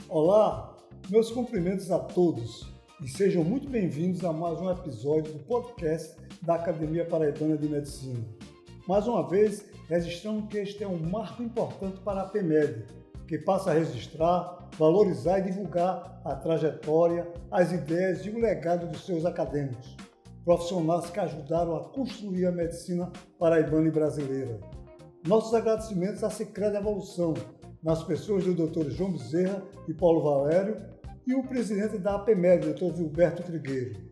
Olá, meus cumprimentos a todos e sejam muito bem-vindos a mais um episódio do podcast da Academia Paraibana de Medicina. Mais uma vez, registramos que este é um marco importante para a APMed, que passa a registrar, valorizar e divulgar a trajetória, as ideias e o legado dos seus acadêmicos, profissionais que ajudaram a construir a medicina paraibana e brasileira. Nossos agradecimentos à Sicredi Evolução, nas pessoas do Dr. João Bezerra e Paulo Valério e o presidente da APMed, Dr. Vilberto Trigueiro.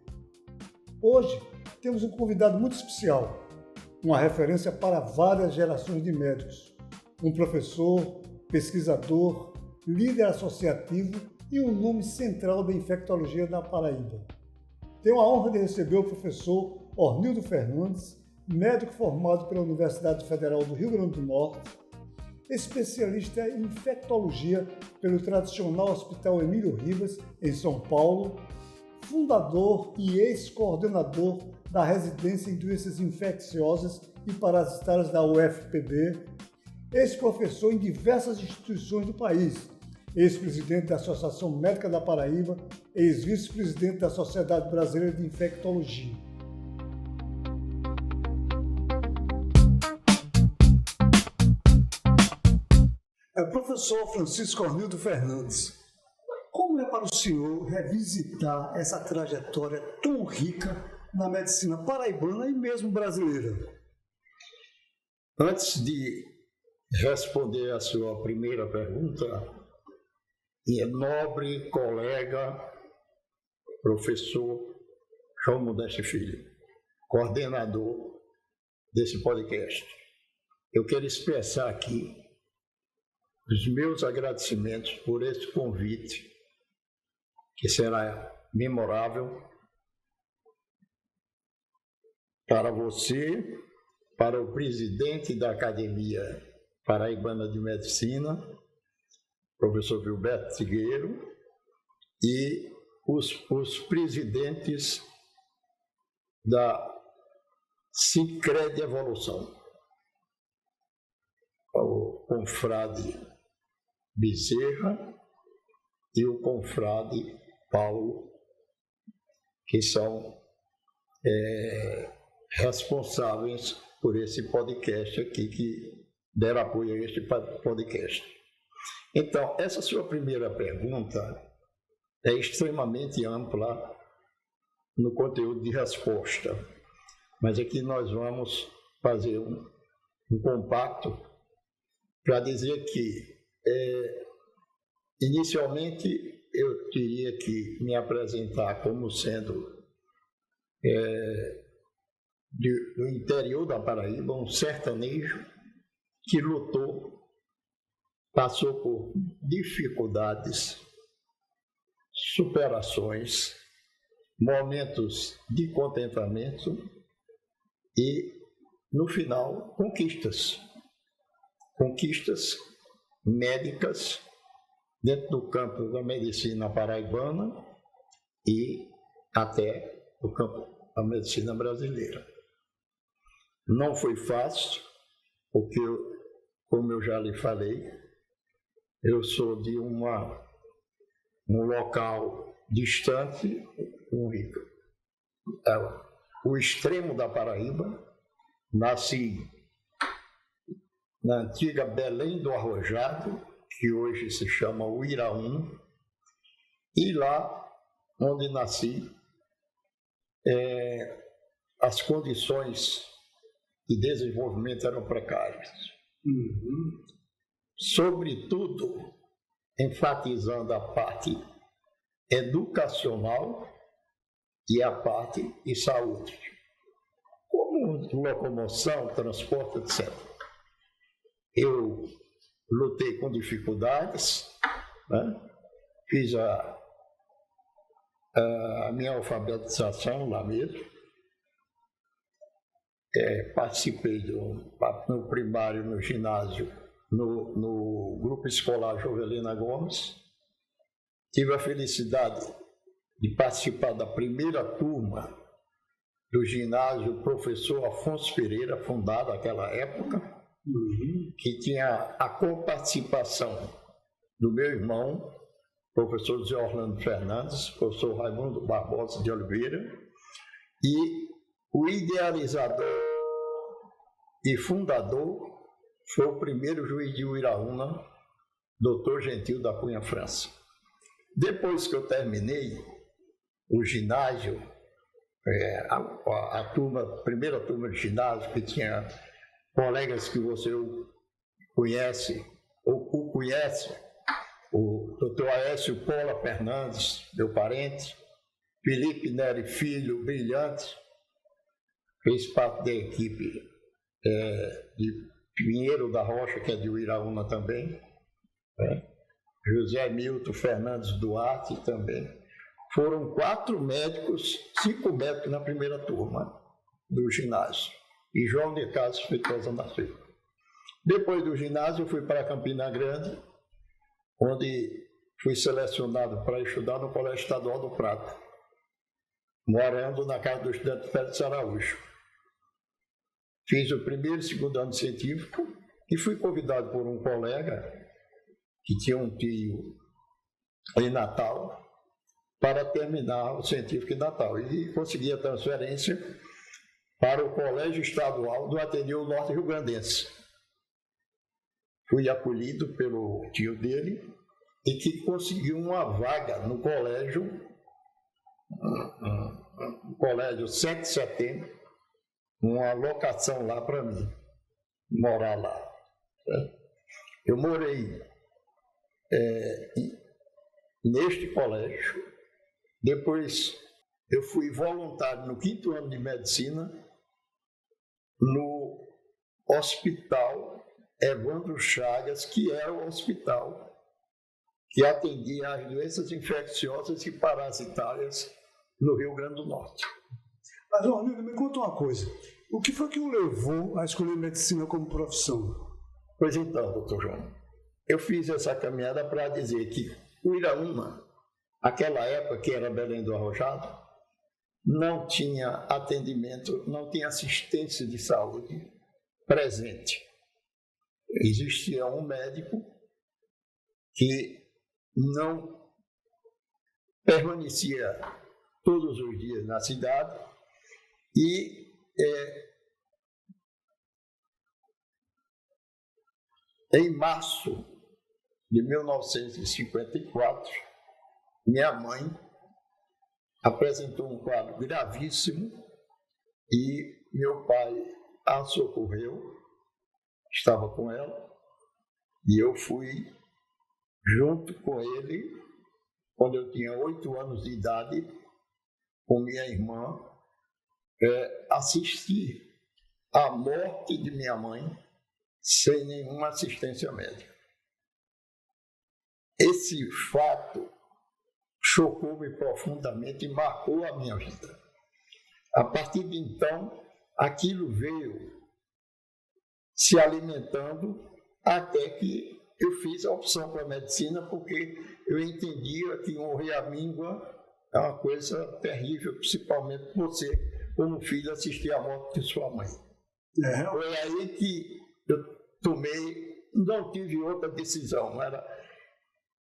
Hoje temos um convidado muito especial, uma referência para várias gerações de médicos, um professor, pesquisador, líder associativo e um nome central da infectologia da Paraíba. Tenho a honra de receber o professor Ornildo Fernandes, médico formado pela Universidade Federal do Rio Grande do Norte, especialista em infectologia pelo tradicional Hospital Emílio Ribas, em São Paulo, fundador e ex-coordenador da residência em doenças infecciosas e parasitárias da UFPB, ex-professor em diversas instituições do país, ex-presidente da Associação Médica da Paraíba, ex-vice-presidente da Sociedade Brasileira de Infectologia. Professor Francisco Ornildo Fernandes, como é para o senhor revisitar essa trajetória tão rica na medicina paraibana e mesmo brasileira? Antes de responder a sua primeira pergunta, nobre colega, professor João Modesto Filho, coordenador desse podcast, eu quero expressar aqui os meus agradecimentos por esse convite, que será memorável para você, para o presidente da Academia Paraibana de Medicina, professor Vilberto Trigueiro, e os presidentes da Sicredi Evolução, o confrade Bezerra e o confrade Paulo, que são responsáveis por esse podcast aqui, que deram apoio a este podcast. Então, essa sua primeira pergunta é extremamente ampla no conteúdo de resposta, mas aqui nós vamos fazer um compacto para dizer que, inicialmente, eu teria que me apresentar como sendo do interior da Paraíba, um sertanejo que lutou, passou por dificuldades, superações, momentos de contentamento e, no final, conquistas médicas dentro do campo da medicina paraibana e até do campo da medicina brasileira. Não foi fácil, porque, como eu já lhe falei, eu sou de um local distante, o extremo da Paraíba. Nasci na antiga Belém do Arrojado, que hoje se chama Uiraúna, e lá onde nasci, as condições de desenvolvimento eram precárias. Sobretudo, enfatizando a parte educacional e a parte de saúde, como locomoção, transporte, etc. Eu lutei com dificuldades, né? Fiz a minha alfabetização lá mesmo, participei no primário, no ginásio, no grupo escolar Jovelina Gomes. Tive a felicidade de participar da primeira turma do ginásio Professor Afonso Pereira, fundado naquela época, que tinha a coparticipação do meu irmão professor José Orlando Fernandes, professor Raimundo Barbosa de Oliveira, e o idealizador e fundador foi o primeiro juiz de Uiraúna, Dr. Gentil da Cunha França. Depois que eu terminei o ginásio, a primeira turma de ginásio, que tinha colegas que você conhece, ou conhece, o Dr. Aécio Paula Fernandes, meu parente, Felipe Neri Filho, brilhante, fez parte da equipe de Pinheiro da Rocha, que é de Uiraúna também, José Milton Fernandes Duarte também. Foram 4 médicos, 5 médicos na primeira turma do ginásio, e João de Carlos Feitosa da Silva. Depois do ginásio, eu fui para Campina Grande, onde fui selecionado para estudar no Colégio Estadual do Prata, morando na casa do estudante Félix Araújo. Fiz o primeiro e segundo ano científico e fui convidado por um colega que tinha um tio em Natal para terminar o científico em Natal e consegui a transferência para o Colégio Estadual do Ateneu Norte Rio Grandense. Fui acolhido pelo tio dele e que conseguiu uma vaga no colégio, no colégio 7 de setembro, uma locação lá para mim, morar lá. Eu morei neste colégio, depois eu fui voluntário no 5º ano de medicina no Hospital Evandro Chagas, que era o hospital que atendia às doenças infecciosas e parasitárias no Rio Grande do Norte. Mas, Orlando, me conta uma coisa. O que foi que o levou a escolher medicina como profissão? Pois então, doutor João, eu fiz essa caminhada para dizer que o Uiraúna, aquela época que era Belém do Arrojado, não tinha atendimento, não tinha assistência de saúde presente. Existia um médico que não permanecia todos os dias na cidade e em março de 1954, minha mãe apresentou um quadro gravíssimo e meu pai a socorreu, estava com ela, e eu fui junto com ele, quando eu tinha 8 anos de idade, com minha irmã, assistir à morte de minha mãe sem nenhuma assistência médica. Esse fato chocou-me profundamente e marcou a minha vida. A partir de então, aquilo veio se alimentando até que eu fiz a opção para a medicina, porque eu entendia que morrer à míngua é uma coisa terrível, principalmente você, como filho, assistir à morte de sua mãe. Foi aí que eu tomei, não tive outra decisão, era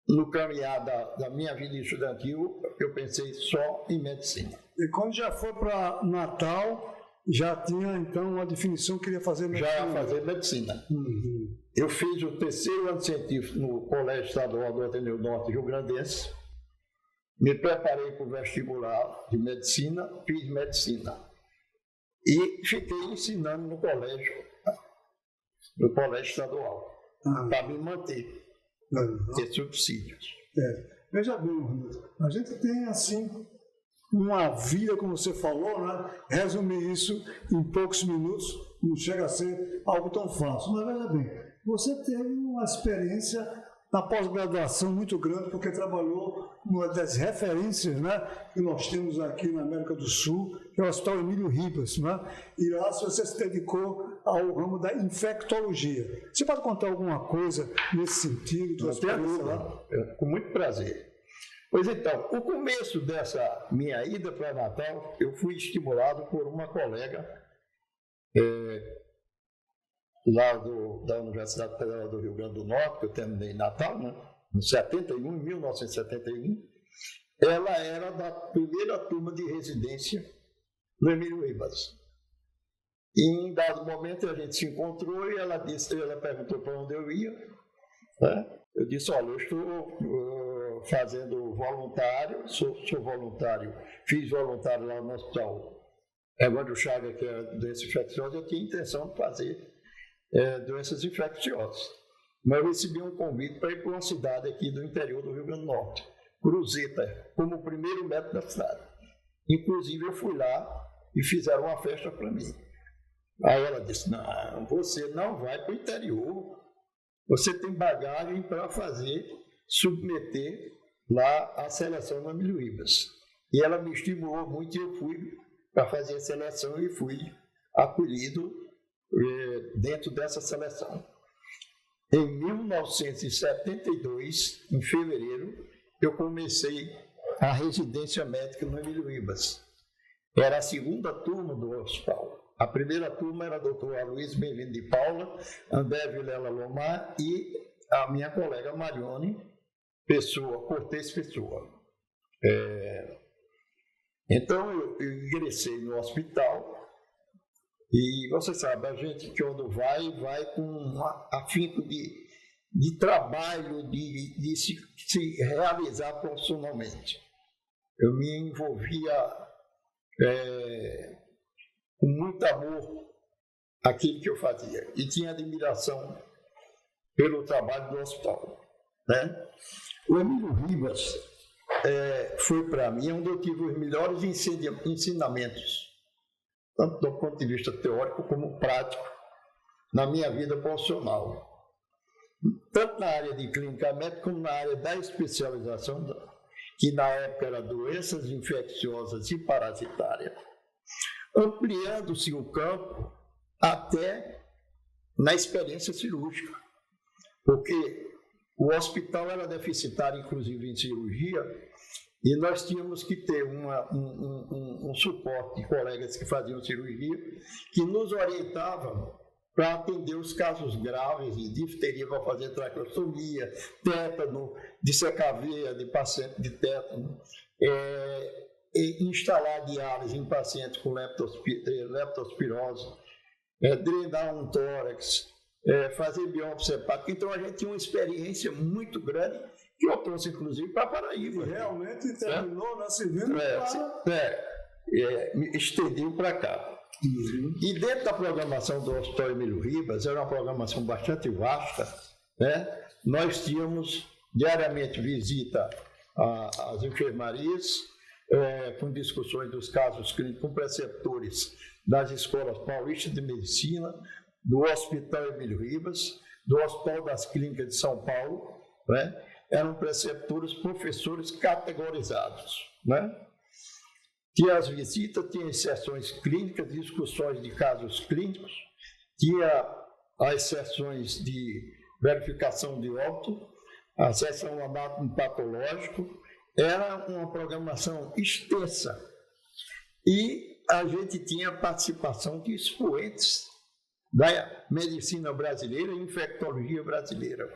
no caminhar da minha vida estudantil, eu pensei só em medicina. E quando já foi para Natal, já tinha então uma definição que queria fazer medicina? Já ia fazer medicina. Eu fiz o 3º ano científico no Colégio Estadual do Ateneu Norte Rio Grandense, me preparei para o vestibular de medicina, fiz medicina e fiquei ensinando no colégio estadual, para me manter, ter subsídios. Veja bem, a gente tem assim uma vida, como você falou, né? Resumir isso em poucos minutos não chega a ser algo tão fácil. Mas veja bem, você teve uma experiência na pós-graduação muito grande, porque trabalhou numa das referências, né, que nós temos aqui na América do Sul, que é o Hospital Emílio Ribas, né? E lá você se dedicou ao ramo da infectologia. Você pode contar alguma coisa nesse sentido? Não tenho dúvida, com muito prazer. Pois então, o começo dessa minha ida para Natal, eu fui estimulado por uma colega lá da Universidade Federal do Rio Grande do Norte, que eu terminei em Natal, né? em 1971, ela era da primeira turma de residência do Emílio Ribas. E em dado momento a gente se encontrou e ela perguntou para onde eu ia. Né? Eu disse, olha, eu estou fazendo voluntário, sou voluntário, fiz voluntário lá no hospital Evandro Chagas, que é doença infecciosa, eu tinha intenção de fazer doenças infecciosas. Mas eu recebi um convite para ir para uma cidade aqui do interior do Rio Grande do Norte, Cruzeta, como o primeiro médico da cidade. Inclusive eu fui lá e fizeram uma festa para mim. Aí ela disse, não, você não vai para o interior, você tem bagagem para submeter lá a seleção no Emílio Ribas. E ela me estimulou muito e eu fui para fazer a seleção e fui acolhido dentro dessa seleção. Em 1972, em fevereiro, eu comecei a residência médica no Emílio Ribas. Era a segunda turma do hospital. A primeira turma era a doutora Luiz Bem-vindo de Paula, André Vilela Lomar e a minha colega Marione Cortez Pessoa. Então eu ingressei no hospital e você sabe, a gente quando vai com um afinco de trabalho, de se realizar profissionalmente. Eu me envolvia com muito amor aquilo que eu fazia e tinha admiração pelo trabalho do hospital. Né? O Emílio Ribas foi para mim onde eu tive os melhores ensinamentos, tanto do ponto de vista teórico como prático, na minha vida profissional. Tanto na área de clínica médica como na área da especialização, que na época era doenças infecciosas e parasitárias, ampliando-se o campo até na experiência cirúrgica, porque o hospital era deficitário, inclusive em cirurgia, e nós tínhamos que ter um suporte de colegas que faziam cirurgia, que nos orientavam para atender os casos graves de difteria para fazer traqueostomia, tétano, dissecaveia de paciente de tétano, instalar diálise em pacientes com leptospirose, drenar um tórax, fazer biópsia hepática. Então a gente tinha uma experiência muito grande que eu trouxe inclusive para Paraíba. E realmente terminou servindo me estendeu para cá. Uhum. E dentro da programação do Hospital Emílio Ribas, era uma programação bastante vasta, né? Nós tínhamos diariamente visita às enfermarias, com discussões dos casos clínicos com preceptores das escolas paulistas de medicina, do Hospital Emílio Ribas, do Hospital das Clínicas de São Paulo, né? Eram preceptores, professores categorizados, né? Tinha as visitas, tinha as sessões clínicas, discussões de casos clínicos, tinha as sessões de verificação de óbito, a sessão anatomo-patológico. Era uma programação extensa e a gente tinha participação de expoentes da medicina brasileira e infectologia brasileira.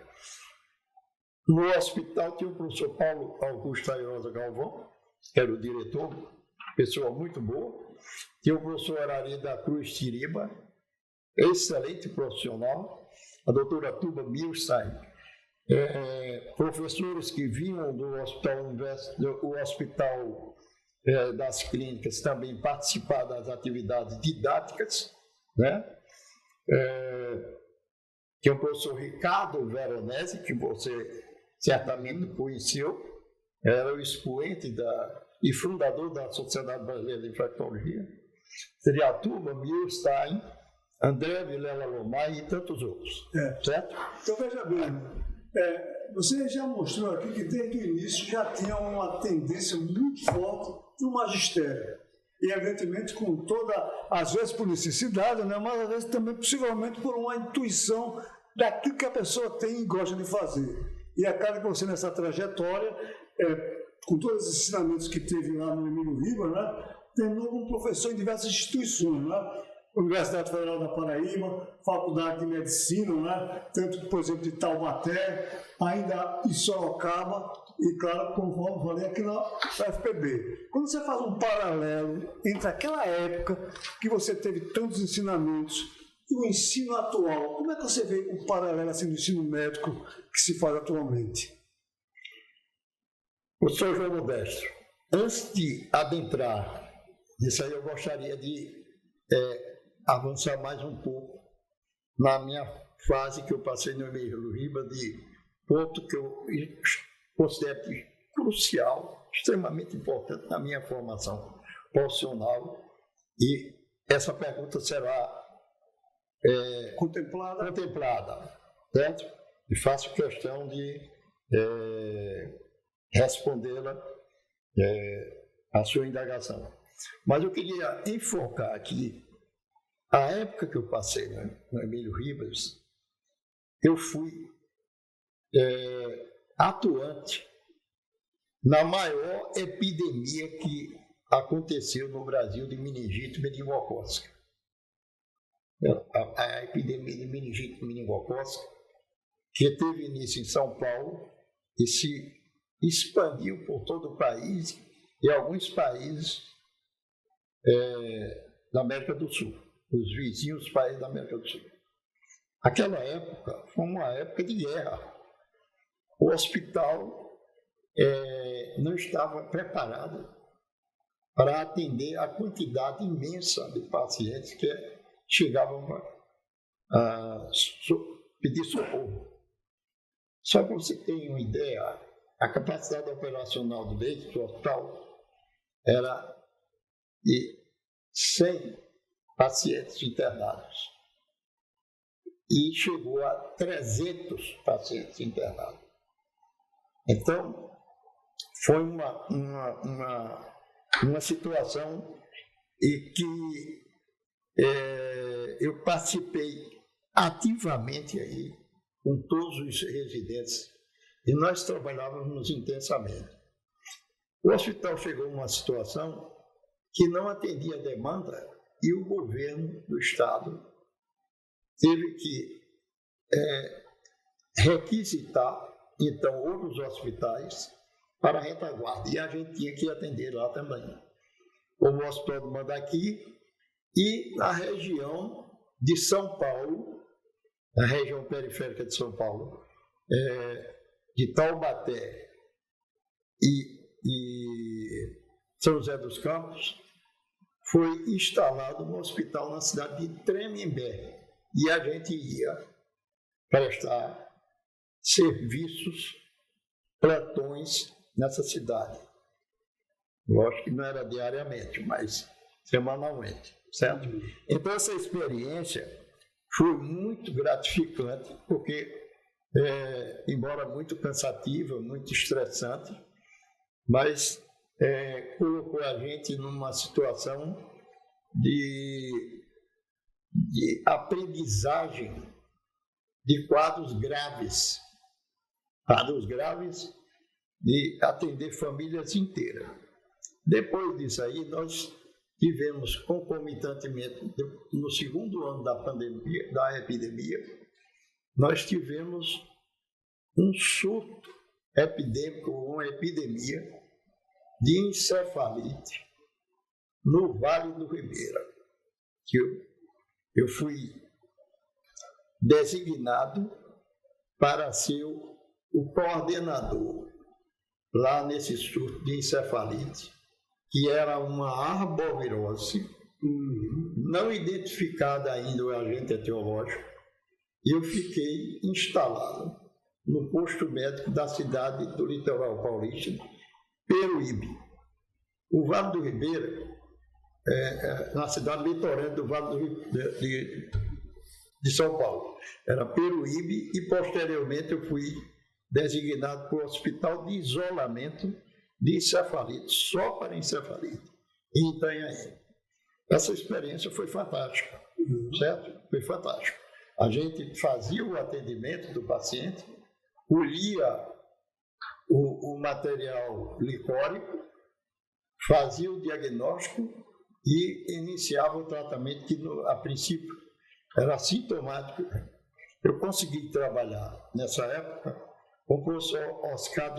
No hospital tinha o professor Paulo Augusto Airosa Galvão, que era o diretor, pessoa muito boa. Tinha o professor Arari da Cruz Tiriba, excelente profissional. A doutora Tuba Milstein, professores que vinham do hospital das clínicas também participar das atividades didáticas, né? Tinha o professor Ricardo Veronese, que você certamente conheceu, era o expoente e fundador da Sociedade Brasileira de Infectologia. Teria a Tuba Milstein, André Vilela Lomar e tantos outros. Certo? Então, veja bem, você já mostrou aqui que desde o início já tinha uma tendência muito forte do magistério. E, evidentemente, com toda, às vezes por necessidade, né, mas às vezes também, possivelmente, por uma intuição daquilo que a pessoa tem e gosta de fazer. E acaba que você, nessa trajetória, com todos os ensinamentos que teve lá no Emílio Ribas, né, terminou como professor em diversas instituições, né? Universidade Federal da Paraíba, Faculdade de Medicina, né? Tanto, por exemplo, de Taubaté, ainda em Sorocaba e, claro, como falei, aqui na UFPB. Quando você faz um paralelo entre aquela época que você teve tantos ensinamentos e o ensino atual, como é que você vê o paralelo assim, do ensino médico que se faz atualmente? Professor João Modesto, antes de adentrar nisso aí, eu gostaria de avançar mais um pouco na minha fase que eu passei no Emílio Ribas, de ponto que eu considero crucial, extremamente importante na minha formação profissional, e essa pergunta será contemplada, certo? E faço questão de respondê-la a sua indagação. Mas eu queria enfocar aqui a época que eu passei no Emílio Ribas. Eu fui atuante na maior epidemia que aconteceu no Brasil de meningite meningocócica. A epidemia de meningite meningocócica, que teve início em São Paulo e se expandiu por todo o país e alguns países da América do Sul, os vizinhos países da América do Sul. Aquela época foi uma época de guerra. O hospital não estava preparado para atender a quantidade imensa de pacientes que chegavam a pedir socorro. Só para você ter uma ideia, a capacidade operacional do leito do hospital era de 100 pacientes internados e chegou a 300 pacientes internados. Então, foi uma situação em que eu participei ativamente aí com todos os residentes e nós trabalhávamos intensamente. O hospital chegou numa situação que não atendia a demanda e o governo do estado teve que requisitar, então, outros hospitais para a retaguarda, e a gente tinha que atender lá também, como o Hospital do Mandaqui e na região de São Paulo, na região periférica de São Paulo, de Taubaté e São José dos Campos, foi instalado um hospital na cidade de Tremembé, e a gente ia prestar serviços, plantões nessa cidade. Lógico que não era diariamente, mas semanalmente, certo? Então essa experiência foi muito gratificante, porque, embora muito cansativa, muito estressante, mas colocou a gente numa situação de aprendizagem de quadros graves de atender famílias inteiras. Depois disso aí, nós tivemos concomitantemente, no segundo ano da pandemia, da epidemia, nós tivemos um surto epidêmico, uma epidemia de encefalite no Vale do Ribeira, que eu fui designado para ser o coordenador lá nesse surto de encefalite, que era uma arbovirose, não identificada ainda o agente etiológico, e eu fiquei instalado no posto médico da cidade do litoral paulista, Peruíbe. O Vale do Ribeira, na cidade litorânea do Vale de São Paulo, era Peruíbe, e posteriormente eu fui designado para o Hospital de Isolamento de Encefalite, só para encefalite, em Itanhaém. Essa experiência foi fantástica, certo? Foi fantástica. A gente fazia o atendimento do paciente, colhia o material glicórico, fazia o diagnóstico e iniciava o tratamento que, a princípio, era sintomático. Eu consegui trabalhar, nessa época, com o professor Oscar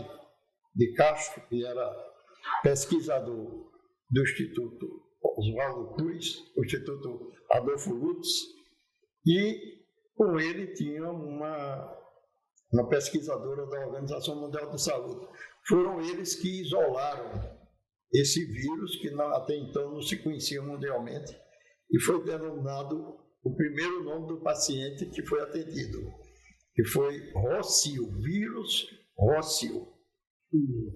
de Castro, que era pesquisador do Instituto Oswaldo Cruz, o Instituto Adolfo Lutz, e com ele tinha uma pesquisadora da Organização Mundial de Saúde. Foram eles que isolaram esse vírus, que até então não se conhecia mundialmente, e foi denominado o primeiro nome do paciente que foi atendido, que foi Rocio, vírus Rocio.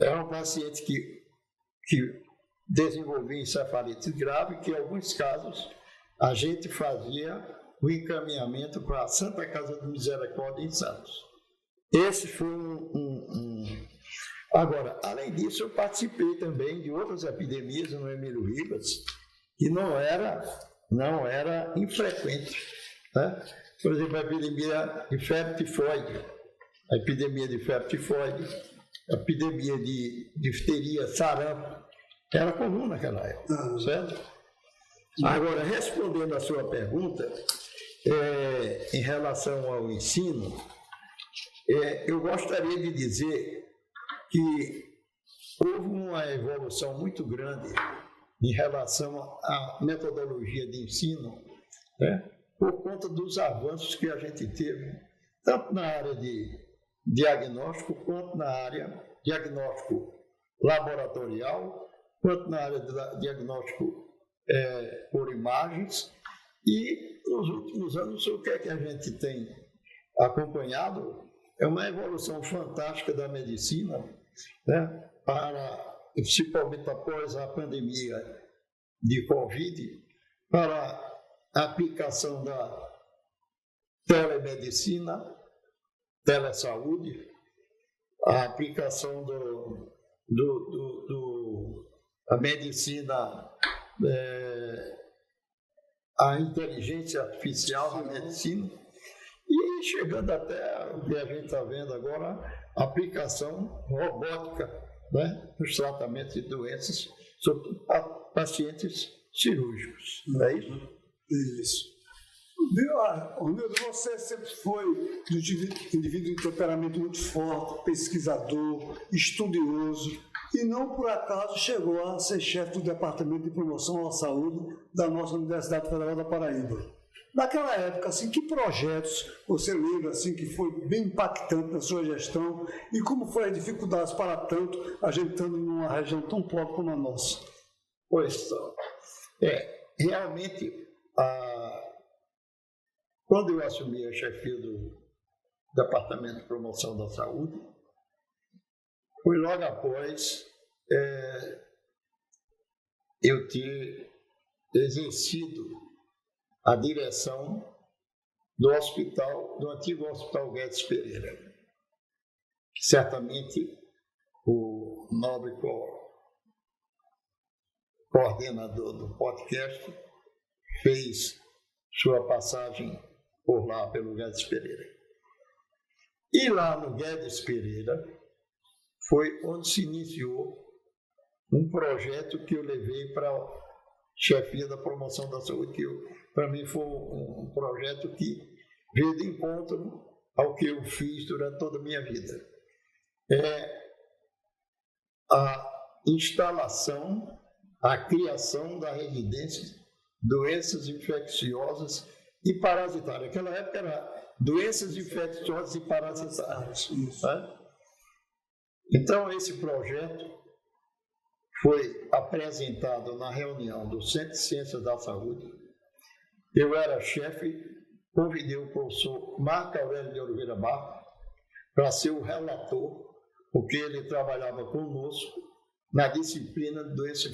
Era um paciente que desenvolvia encefalite grave, que em alguns casos a gente fazia o encaminhamento para a Santa Casa de Misericórdia em Santos. Esse foi Agora, além disso, eu participei também de outras epidemias no Emílio Ribas, que não era infrequente, né? Por exemplo, a epidemia de febre tifoide, a epidemia de difteria, sarampo, era comum naquela época, certo? Agora, respondendo à sua pergunta, em relação ao ensino, eu gostaria de dizer que houve uma evolução muito grande em relação à metodologia de ensino, né, por conta dos avanços que a gente teve, tanto na área de diagnóstico, quanto na área diagnóstico laboratorial, quanto na área de diagnóstico por imagens. E nos últimos anos, o que é que a gente tem acompanhado é uma evolução fantástica da medicina, né, principalmente após a pandemia de Covid, para a aplicação da telemedicina, telesaúde, a aplicação da medicina, a inteligência artificial na medicina, e chegando até o que a gente está vendo agora, a aplicação robótica, né, nos tratamentos de doenças, sobretudo para pacientes cirúrgicos. Não é isso? Isso. Romildo, você sempre foi um indivíduo de temperamento muito forte, pesquisador, estudioso, e não por acaso chegou a ser chefe do Departamento de Promoção à Saúde da nossa Universidade Federal da Paraíba. Naquela época, assim, que projetos você lembra assim, que foi bem impactante na sua gestão e como foram as dificuldades para tanto, a gente estando numa região tão pobre como a nossa? Pois, realmente, quando eu assumi a chefia do Departamento de Promoção da Saúde, foi logo após eu ter exercido a direção do antigo Hospital Guedes Pereira, que certamente o nobre coordenador do podcast fez sua passagem por lá pelo Guedes Pereira. E lá no Guedes Pereira foi onde se iniciou um projeto que eu levei para a chefia da promoção da saúde, que para mim foi um projeto que veio de encontro ao que eu fiz durante toda a minha vida. A instalação, a criação da residência doenças infecciosas e parasitárias. Naquela época era doenças infecciosas e parasitárias. Né? Então, esse projeto foi apresentado na reunião do Centro de Ciências da Saúde. Eu era chefe, convidei o professor Marco Aurélio de Oliveira Barros para ser o relator, porque ele trabalhava conosco na disciplina de doença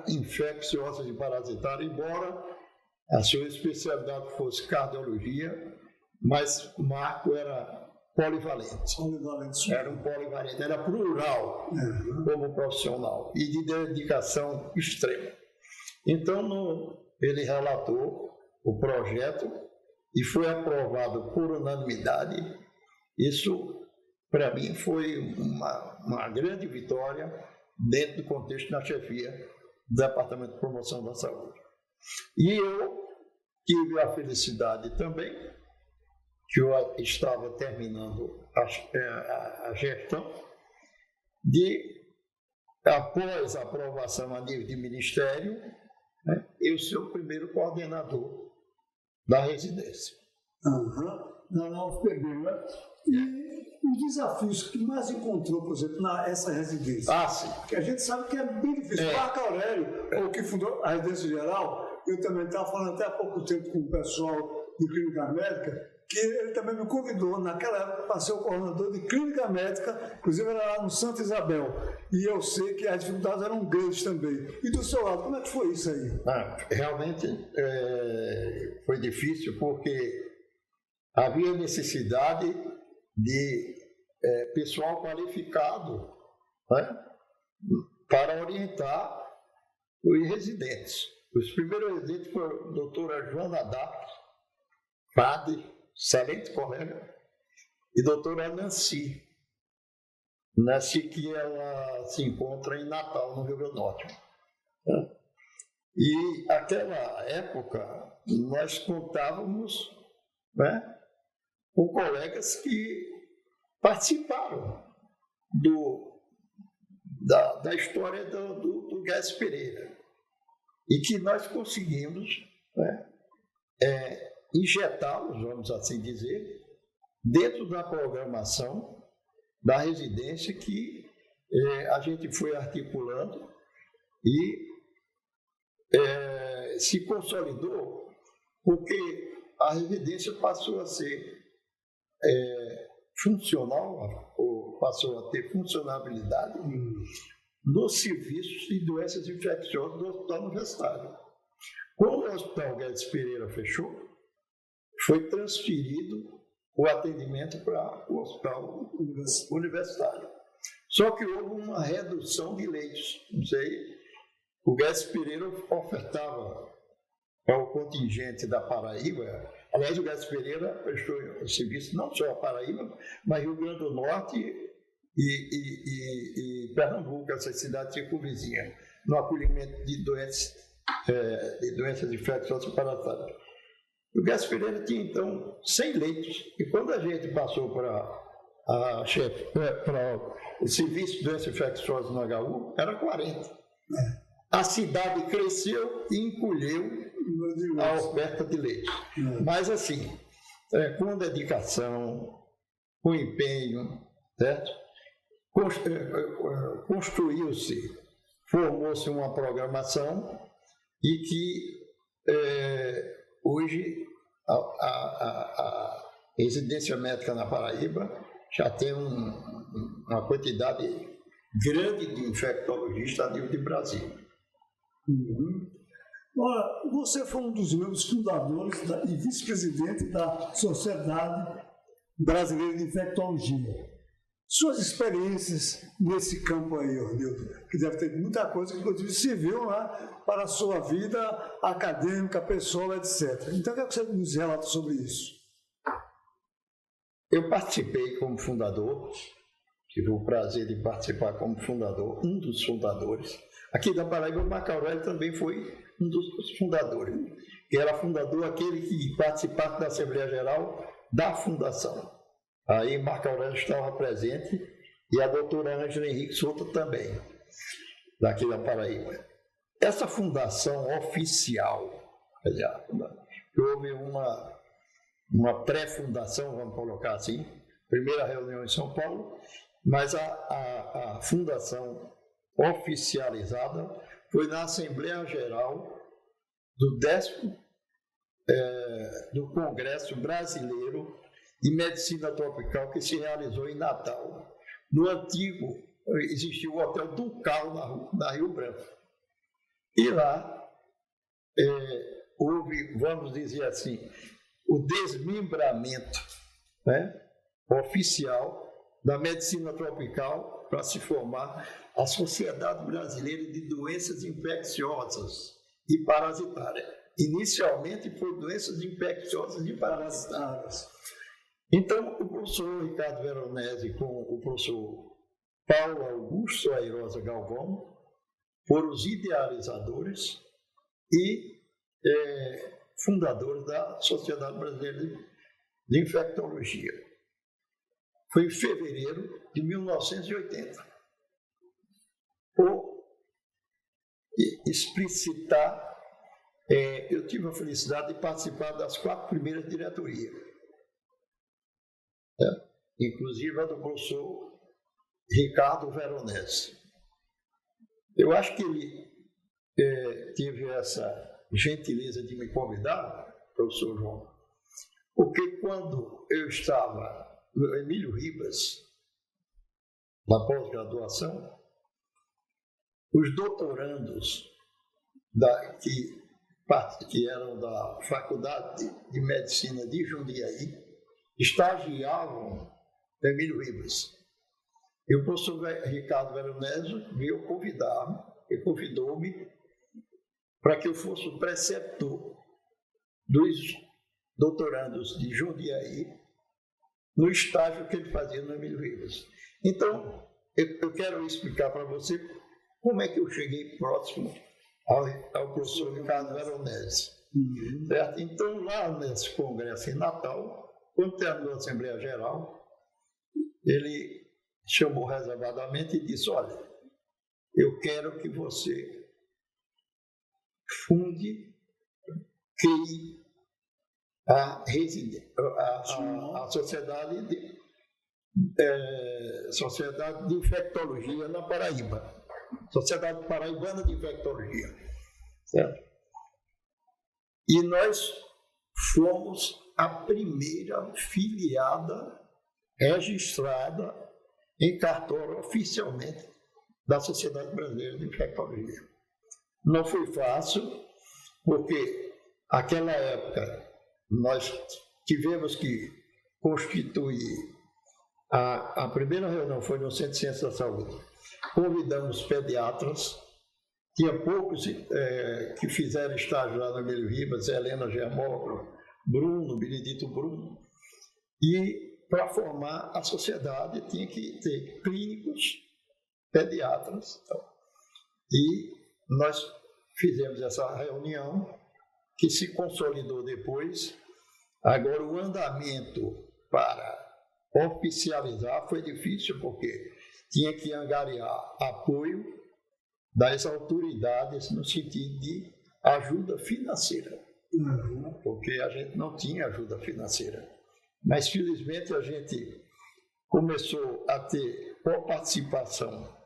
infecciosa e parasitária, embora a sua especialidade fosse cardiologia, mas Marco era polivalente. Era um polivalente, era plural como profissional e de dedicação extrema. Então, ele relatou o projeto e foi aprovado por unanimidade. Isso, para mim, foi uma grande vitória dentro do contexto da chefia do Departamento de Promoção da Saúde. E eu tive a felicidade também, que eu estava terminando a gestão, de, após a aprovação a nível de ministério, né, eu ser o primeiro coordenador da residência. Na UFPB, né? E os desafios que mais encontrou, por exemplo, nessa residência? Sim. Porque a gente sabe que é bem difícil. Marco Aurélio, o que fundou a residência geral, eu também estava falando até há pouco tempo com o pessoal de clínica médica, que ele também me convidou, naquela época, para ser o coordenador de clínica médica, inclusive era lá no Santa Isabel. E eu sei que as dificuldades eram grandes também. E do seu lado, como é que foi isso aí? Realmente foi difícil, porque havia necessidade de pessoal qualificado, né, para orientar os residentes. Os primeiros residentes foram a doutora Joana Dapos, padre, excelente colega, e a doutora Nancy, que ela se encontra em Natal, no Rio Grande do Norte. E naquela época nós contávamos, né, com colegas que participaram da história do Gás Pereira e que nós conseguimos, né, injetá-los, vamos assim dizer, dentro da programação da residência que a gente foi articulando e se consolidou, porque a residência passou a ser funcional, ou passou a ter funcionabilidade nos serviços de doenças infecciosas do Hospital Universitário. Quando o Hospital Guedes Pereira fechou, foi transferido o atendimento para o Hospital Universitário. Só que houve uma redução de leitos. Não sei, o Guedes Pereira ofertava para o contingente da Paraíba. Aliás, o Guedes Pereira prestou serviço não só a Paraíba, mas Rio Grande do Norte e Pernambuco, essas cidades circunvizinhas, no acolhimento de doenças infecciosas e parasitárias. O Guedes Pereira tinha, então, 100 leitos. E quando a gente passou para o serviço de doenças infecciosas no HU, era 40. A cidade cresceu e encolheu a oferta de leite. Mas, assim, com dedicação, com empenho, certo? Construiu-se, formou-se uma programação e que hoje a residência médica na Paraíba já tem uma quantidade grande de infectologistas a nível de Brasil. Ora, você foi um dos membros fundadores e vice-presidente da Sociedade Brasileira de Infectologia. Suas experiências nesse campo aí, Ornildo, que deve ter muita coisa que inclusive serviu lá para a sua vida acadêmica, pessoal, etc. Então, o que é que você nos relata sobre isso? Eu participei como fundador, tive o prazer de participar como fundador, um dos fundadores. Aqui da Paraíba, o Marco Aurélio também foi um dos fundadores, que era fundador aquele que participasse da Assembleia Geral da Fundação. Aí Marco Aurélio estava presente e a doutora Ângela Henrique Souto também, daqui da Paraíba. Essa fundação oficial, houve uma pré-fundação, vamos colocar assim, primeira reunião em São Paulo, mas a fundação oficializada foi na Assembleia Geral do Congresso Brasileiro de Medicina Tropical, que se realizou em Natal. No antigo, existia o Hotel Ducal, na Rio Branco. E lá houve, vamos dizer assim, o desmembramento, né, oficial da medicina tropical para se formar a Sociedade Brasileira de Doenças Infecciosas e Parasitárias. Inicialmente foi doenças infecciosas e parasitárias. Então, o professor Ricardo Veronese com o professor Paulo Augusto Airosa Galvão foram os idealizadores e fundadores da Sociedade Brasileira de Infectologia. Foi em fevereiro de 1980. Por explicitar, eu tive a felicidade de participar das 4 primeiras diretorias, inclusive a do professor Ricardo Veronese. Eu acho que ele teve essa gentileza de me convidar, professor João, porque quando eu estava no Emílio Ribas, na pós-graduação, os doutorandos que eram da Faculdade de Medicina de Jundiaí estagiavam no Emílio Ribas. E o professor Ricardo Veronese veio convidou-me para que eu fosse o preceptor dos doutorandos de Jundiaí no estágio que ele fazia no Emílio Ribas. Então, eu quero explicar para você como é que eu cheguei próximo ao professor Ricardo Veronese. Certo? Então, lá nesse congresso em Natal, quando terminou a Assembleia Geral, ele chamou reservadamente e disse: olha, eu quero que você crie a Sociedade de Infectologia na Paraíba. Sociedade Paraibana de Infectologia. Certo? E nós fomos a primeira filiada registrada em cartório oficialmente da Sociedade Brasileira de Infectologia. Não foi fácil, porque naquela época nós tivemos que constituir a primeira reunião foi no Centro de Ciências da Saúde. Convidamos pediatras, tinha poucos que fizeram estágio lá no Emílio Ribas, Helena Germógrafo, Bruno, Benedito Bruno, e para formar a sociedade tinha que ter clínicos, pediatras. E nós fizemos essa reunião, que se consolidou depois. Agora, o andamento para oficializar foi difícil, porque tinha que angariar apoio das autoridades no sentido de ajuda financeira, porque a gente não tinha ajuda financeira. Mas, felizmente, a gente começou a ter participação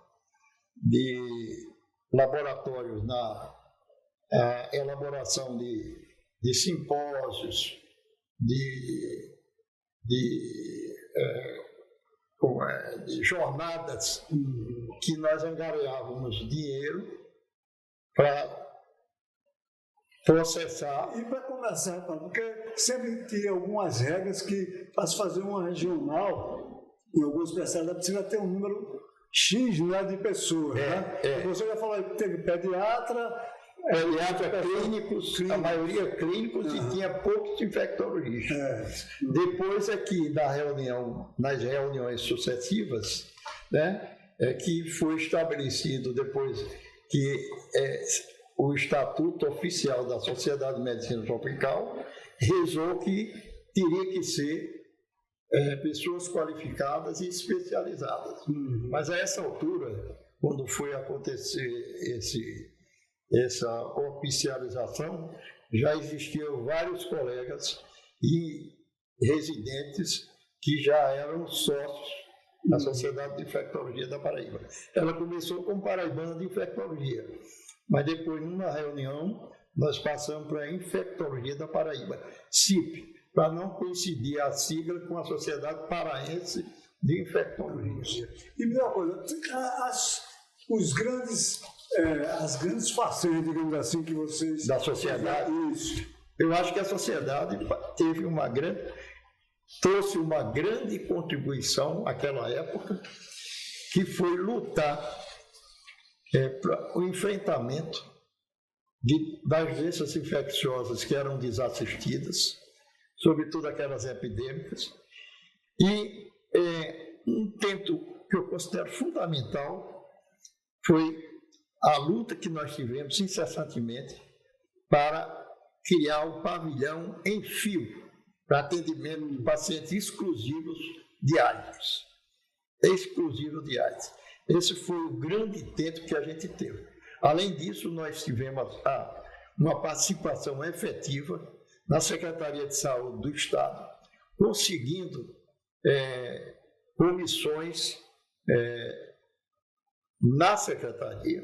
de laboratórios na elaboração de simpósios, de jornadas que nós angariávamos dinheiro para processar. E para começar, porque sempre tinha algumas regras que, para se fazer uma regional, em algumas especialidades, precisa ter um número X, né, de pessoas. Né? Você já falou que teve pediatra, clínicos, a maioria clínicos, e tinha poucos infectologistas. Depois aqui nas reuniões sucessivas, né, que foi estabelecido depois que o Estatuto Oficial da Sociedade de Medicina Tropical rezou que teria que ser pessoas qualificadas e especializadas. Mas a essa altura, quando foi acontecer essa oficialização, já existiam vários colegas e residentes que já eram sócios da Sociedade de Infectologia da Paraíba. Ela começou como Paraibana de Infectologia, mas depois, numa reunião, nós passamos para a Infectologia da Paraíba, CIP, para não coincidir a sigla com a Sociedade Paraense de Infectologia. E me dá uma coisa, as grandes façanhas, digamos assim, que vocês... Da sociedade? Isso. Eu acho que a sociedade trouxe uma grande contribuição naquela época, que foi lutar para o enfrentamento das doenças infecciosas que eram desassistidas, sobretudo aquelas epidêmicas, e um tento que eu considero fundamental foi a luta que nós tivemos incessantemente para criar um pavilhão em fio para atendimento de pacientes exclusivos de AIDS. Exclusivo de AIDS. Esse foi o grande intento que a gente teve. Além disso, nós tivemos uma participação efetiva na Secretaria de Saúde do Estado, conseguindo comissões na Secretaria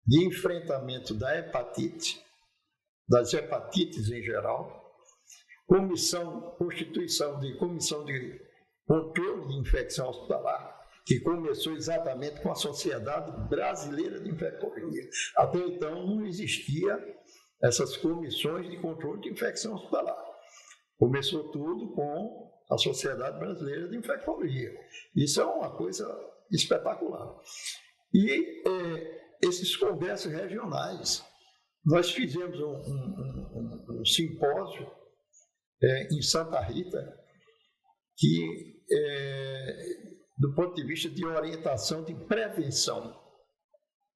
de enfrentamento da hepatite, das hepatites em geral, constituição de comissão de controle de infecção hospitalar, que começou exatamente com a Sociedade Brasileira de Infectologia. Até então não existia essas comissões de controle de infecção hospitalar. Começou tudo com a Sociedade Brasileira de Infectologia. Isso é uma coisa espetacular. E esses congressos regionais, nós fizemos um simpósio em Santa Rita, que, do ponto de vista de orientação de prevenção,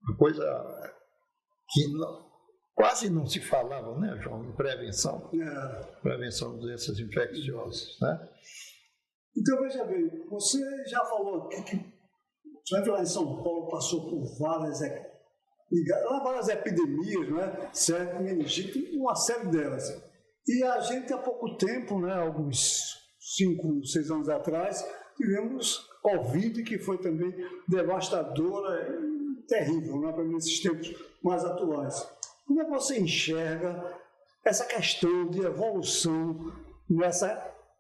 uma coisa que quase não se falava, né, João, em prevenção, prevenção de doenças infecciosas, né? Então, veja bem, você já falou aqui que você lá em São Paulo passou por várias epidemias, né? Certo, meningite, uma série delas. E a gente, há pouco tempo, né, alguns 5, 6 anos atrás, tivemos Covid, que foi também devastadora e terrível, né, nesses tempos mais atuais. Como é que você enxerga essa questão de evolução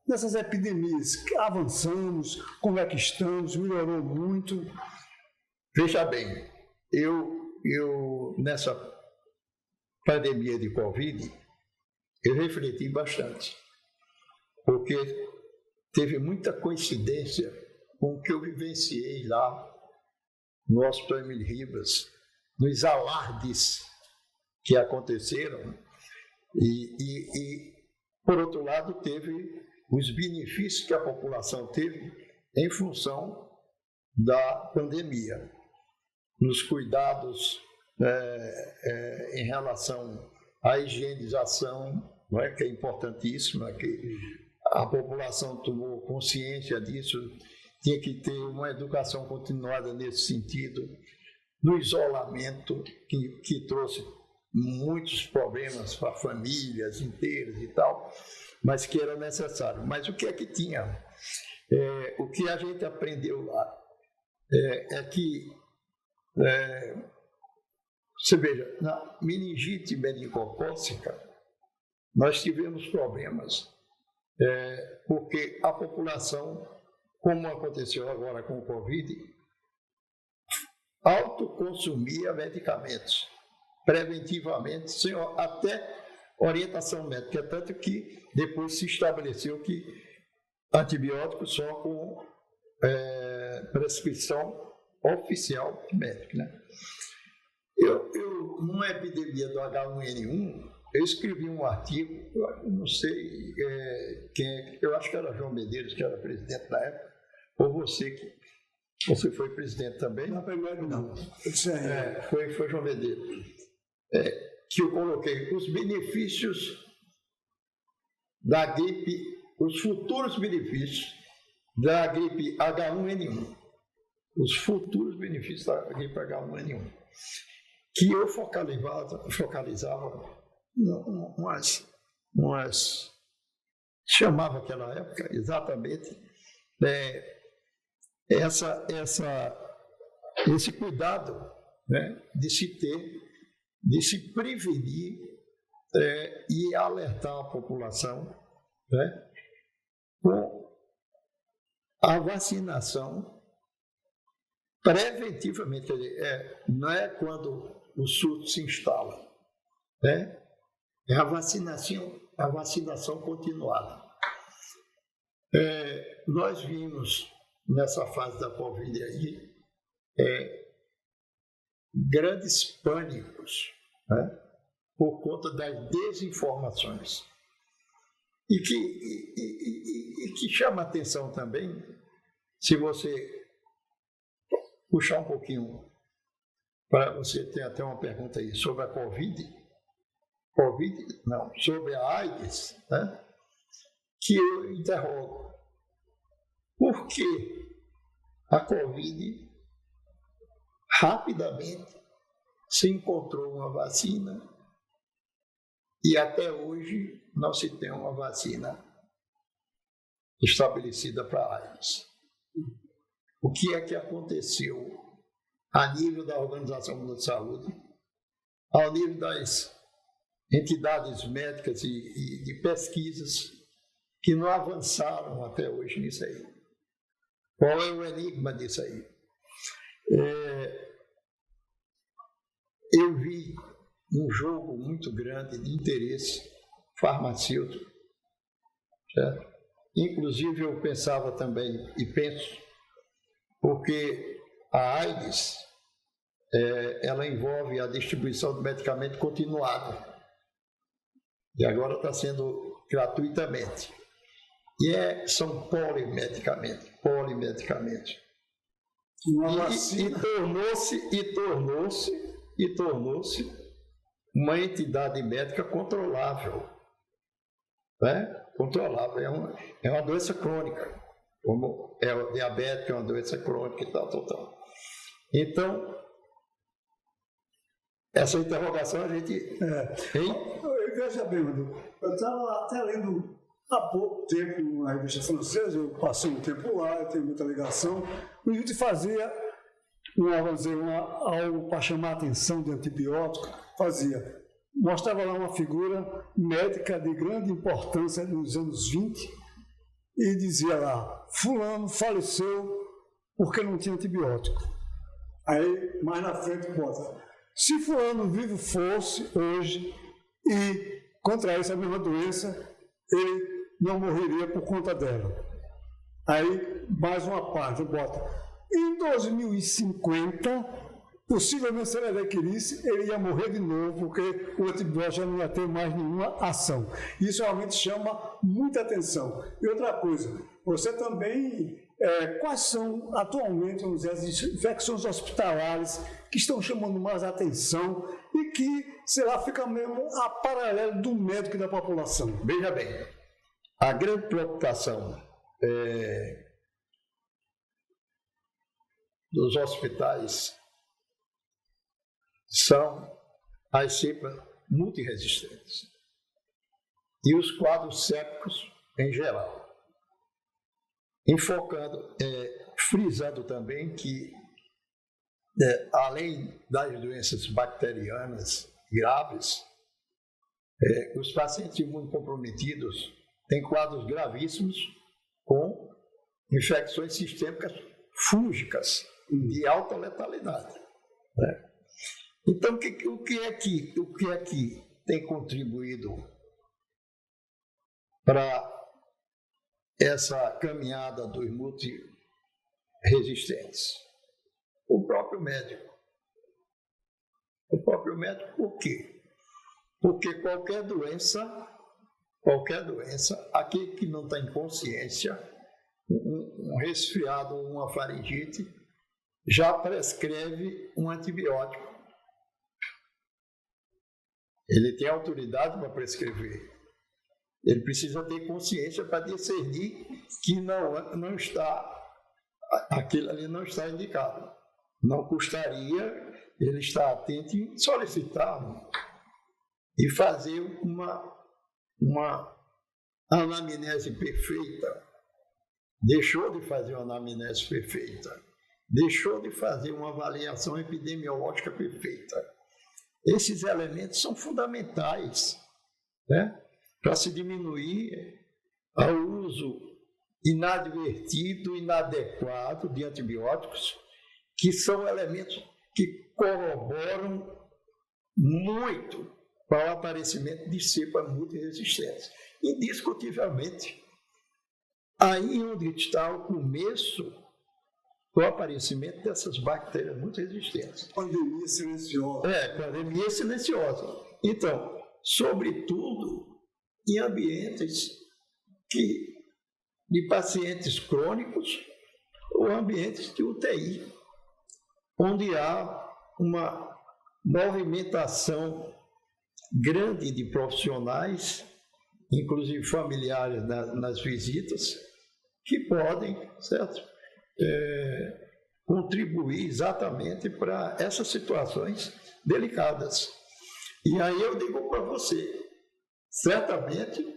nessas epidemias? Avançamos, como é que estamos, melhorou muito? Veja bem, eu nessa pandemia de Covid, eu refleti bastante, porque teve muita coincidência com o que eu vivenciei lá no Hospital Emílio Ribas, nos alardes que aconteceram, e por outro lado, teve os benefícios que a população teve em função da pandemia, nos cuidados em relação à higienização, não é, que é importantíssima, que a população tomou consciência disso, tinha que ter uma educação continuada nesse sentido, no isolamento, que trouxe muitos problemas para famílias inteiras e tal, mas que era necessário. Mas o que é que tinha? O que a gente aprendeu lá é que, você veja, na meningite meningocócica, nós tivemos problemas, porque a população, como aconteceu agora com o Covid, autoconsumia medicamentos, preventivamente, sem até orientação médica, tanto que depois se estabeleceu que antibióticos só com prescrição oficial médica, né? Eu, numa epidemia do H1N1, eu escrevi um artigo, eu não sei quem, eu acho que era João Medeiros, que era presidente na época, ou você foi presidente também? Não, primeiro não. Foi João Medeiros. Que eu coloquei os benefícios da gripe, os futuros benefícios da gripe H1N1. Os futuros benefícios da gripe H1N1. Que eu focalizava chamava aquela época exatamente esse cuidado, né, de se ter, de se prevenir e alertar a população, né, com a vacinação preventivamente. Quer dizer, não é quando o surto se instala, né? É a vacinação continuada. Nós vimos nessa fase da Covid aí grandes pânicos, né, por conta das desinformações. E que chama atenção também, se você puxar um pouquinho para você ter até uma pergunta aí sobre a sobre a AIDS, né? Que eu interrogo. Por que a Covid rapidamente se encontrou uma vacina e até hoje não se tem uma vacina estabelecida para a AIDS? O que é que aconteceu a nível da Organização Mundial de Saúde, ao nível das entidades médicas e de pesquisas que não avançaram até hoje nisso aí? Qual é o enigma disso aí? Eu vi um jogo muito grande de interesse farmacêutico, certo? Inclusive eu pensava também, e penso, porque a AIDS, ela envolve a distribuição de medicamento continuado, e agora está sendo gratuitamente. E são polimedicamentos. E tornou-se uma entidade médica controlável. Né? Controlável. É uma doença crônica, como é o diabetes, é uma doença crônica e tal. Então, essa interrogação a gente... Veja bem, Manu, eu estava até lendo há pouco tempo na revista francesa, eu passei um tempo lá, eu tenho muita ligação, e a gente fazia algo para chamar a atenção de antibiótico, mostrava lá uma figura médica de grande importância nos anos 20 e dizia lá, fulano faleceu porque não tinha antibiótico. Aí, mais na frente, bota, se fulano vivo fosse hoje e contraísse a mesma doença, ele não morreria por conta dela. Aí, mais uma parte, bota, em 2050, possivelmente se ele adquirisse, ele ia morrer de novo, porque o antibiótico já não ia ter mais nenhuma ação. Isso realmente chama muita atenção. E outra coisa, você também, quais são atualmente as infecções hospitalares que estão chamando mais atenção e que, sei lá, fica mesmo a paralelo do médico e da população? Veja bem, a grande preocupação dos hospitais são as cepas multiresistentes e os quadros sépticos em geral. Frisando também que, além das doenças bacterianas graves, os pacientes imunocomprometidos têm quadros gravíssimos com infecções sistêmicas fúngicas de alta letalidade. Né? Então, o que é que tem contribuído para essa caminhada dos multiresistentes? O próprio médico. Por quê? Porque qualquer doença, aquele que não tem consciência, um resfriado, uma faringite, já prescreve um antibiótico. Ele tem autoridade para prescrever. Ele precisa ter consciência para discernir que não está, aquilo ali não está indicado. Não custaria ele estar atento em solicitar e fazer uma anamnese perfeita. Deixou de fazer uma anamnese perfeita. Deixou de fazer uma avaliação epidemiológica perfeita. Esses elementos são fundamentais, né, para se diminuir o uso inadvertido, inadequado de antibióticos, que são elementos que corroboram muito para o aparecimento de cepas multiresistentes. Indiscutivelmente, aí onde está o começo do aparecimento dessas bactérias multiresistentes. Pandemia silenciosa. Pandemia silenciosa. Então, sobretudo em ambientes de pacientes crônicos ou ambientes de UTI, onde há uma movimentação grande de profissionais, inclusive familiares nas visitas, que podem, certo? Contribuir exatamente para essas situações delicadas. E aí eu digo para você, certamente,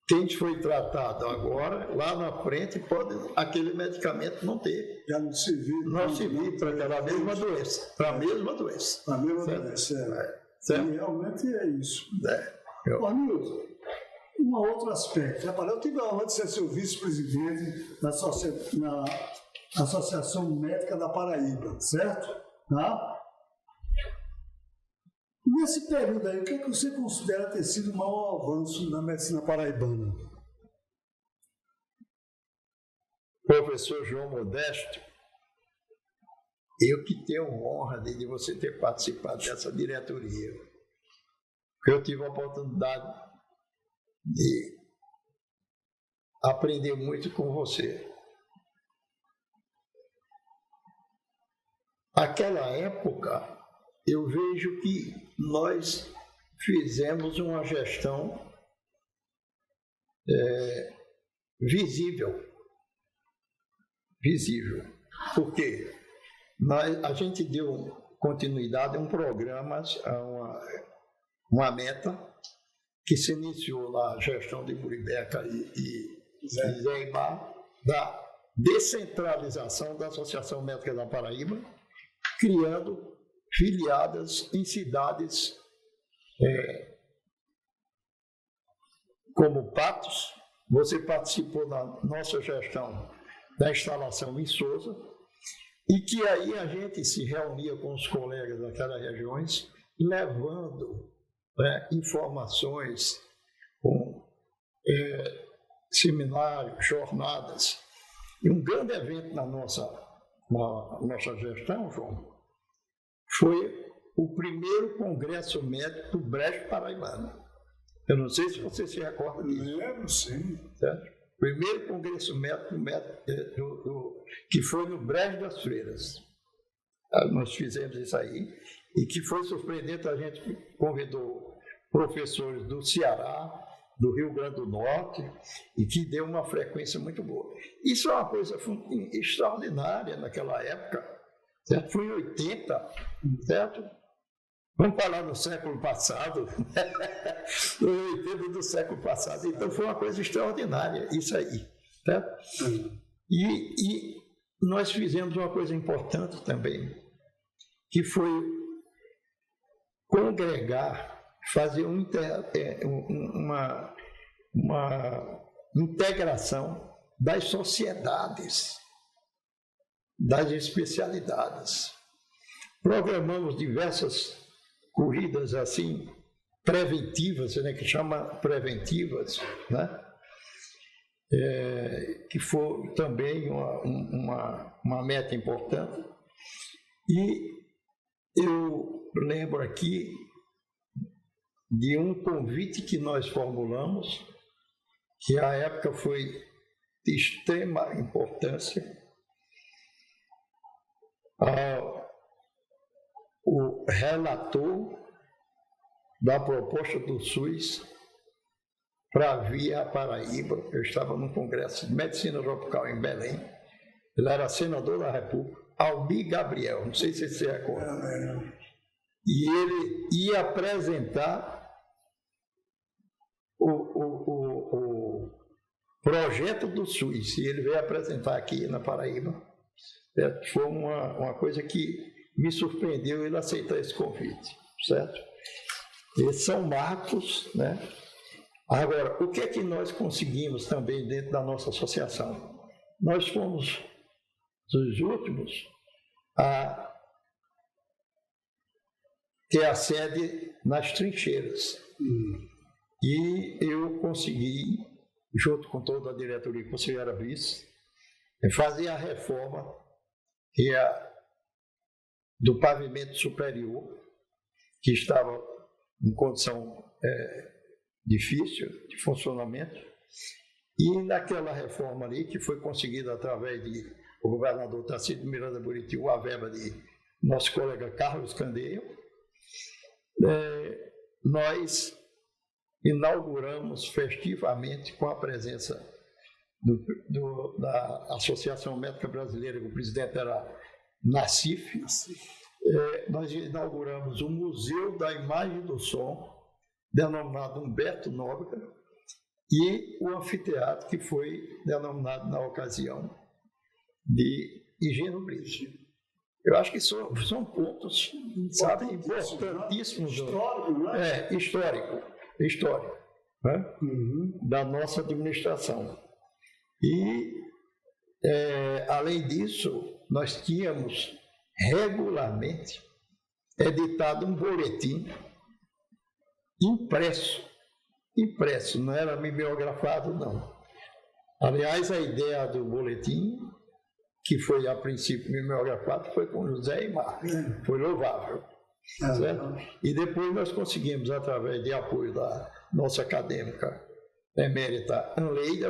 quem foi tratado agora, lá na frente, pode aquele medicamento não ter. Já não servir para aquela mesma doença. Para a mesma doença. Para a mesma doença, certo? E realmente é isso. Hamilton, um outro aspecto. Eu tive a honra de ser seu vice-presidente na Associação Médica da Paraíba, certo? Tá? Nesse período aí, o que é que você considera ter sido o maior avanço na medicina paraibana? Professor João Modesto, eu que tenho a honra de você ter participado dessa diretoria. Eu tive a oportunidade de aprender muito com você. Aquela época, eu vejo que nós fizemos uma gestão visível. Por quê? A gente deu continuidade a um programa, a uma meta, que se iniciou lá a gestão de Muribeca e Zé Ibar, da descentralização da Associação Médica da Paraíba, criando filiadas em cidades como Patos. Você participou da nossa gestão da instalação em Sousa, e que aí a gente se reunia com os colegas daquelas regiões, levando informações com seminários, jornadas. E um grande evento na nossa gestão, João, foi o primeiro Congresso Médico do Brejo Paraibano. Eu não sei se você se recorda disso. Lembro, sim. Certo? Primeiro Congresso Médico que foi no Brejo das Freiras. Nós fizemos isso aí, e que foi surpreendente. A gente convidou professores do Ceará, do Rio Grande do Norte, e que deu uma frequência muito boa. Isso é uma coisa extraordinária naquela época, certo? Foi em 80, certo? Vamos falar no século passado, no 80 do século passado. Então foi uma coisa extraordinária isso aí, certo? E nós fizemos uma coisa importante também, que foi congregar, fazer uma integração das sociedades, das especialidades. Programamos diversas corridas assim, preventivas, né, que chama preventivas, né? Que foi também uma meta importante. E eu lembro aqui de um convite que nós formulamos, que à época foi de extrema importância, o relator da proposta do SUS para vir à Paraíba. Eu estava num congresso de medicina tropical em Belém. Ele era senador da República, Almir Gabriel, não sei se você se recorda. E ele ia apresentar o projeto do SUS, e ele veio apresentar aqui na Paraíba. Foi uma coisa que me surpreendeu ele aceitar esse convite, certo? Esses são marcos, né? Agora, o que é que nós conseguimos também dentro da nossa associação? Nós fomos os últimos a ter a sede nas trincheiras. E eu consegui, junto com toda a diretoria que você era vice, fazer a reforma do pavimento superior, que estava em condição difícil de funcionamento. E naquela reforma ali, que foi conseguida através de o governador Tarcísio de Miranda Buritil, a verba de nosso colega Carlos Candeia, nós inauguramos festivamente com a presença da Associação Médica Brasileira, que o presidente era Nassif. Nós inauguramos o Museu da Imagem do Som, denominado Humberto Nóbrega, e o anfiteatro, que foi denominado na ocasião de Higieno Brito. Eu acho que são pontos, sabe, importantíssimos. Histórico, né? Histórico, né? Da nossa administração. E, além disso, nós tínhamos regularmente editado um boletim impresso, não era mimeografado, não. Aliás, a ideia do boletim, que foi a princípio mimeografado, foi com José Aimar, foi louvável. Certo? E depois nós conseguimos, através de apoio da nossa acadêmica emérita Anleida,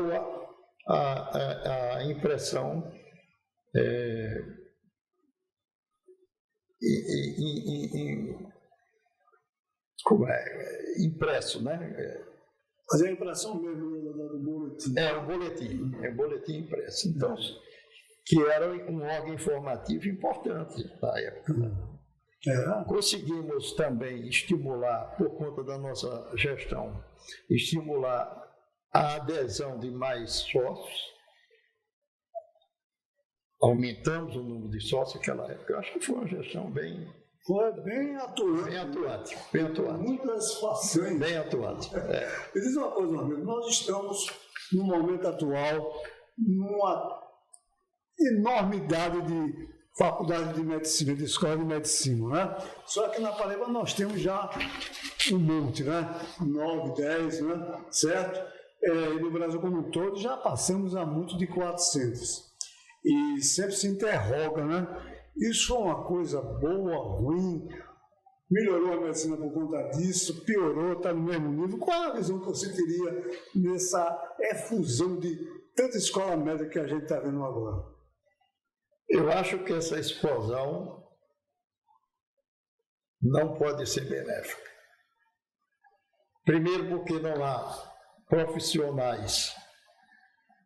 a impressão impresso, né? Fazer a impressão mesmo do boletim. O boletim impresso. Então, que era um órgão informativo importante na época. Conseguimos também estimular, por conta da nossa gestão, estimular a adesão de mais sócios. Aumentamos o número de sócios naquela época. Eu acho que foi uma gestão bem atuante. Muitas fações. Bem atuante. Me diz uma coisa, meu amigo. Nós estamos, no momento atual, numa enormidade de faculdade de medicina, de escola de medicina, né? Só que na Paraíba nós temos já um monte, né? 9, 10, né? Certo? E no Brasil como um todo já passamos a muito de 400. E sempre se interroga, né? Isso é uma coisa boa, ruim? Melhorou a medicina por conta disso? Piorou? Está no mesmo nível? Qual é a visão que você teria nessa efusão de tanta escola médica que a gente está vendo agora? Eu acho que essa explosão não pode ser benéfica. Primeiro porque não há profissionais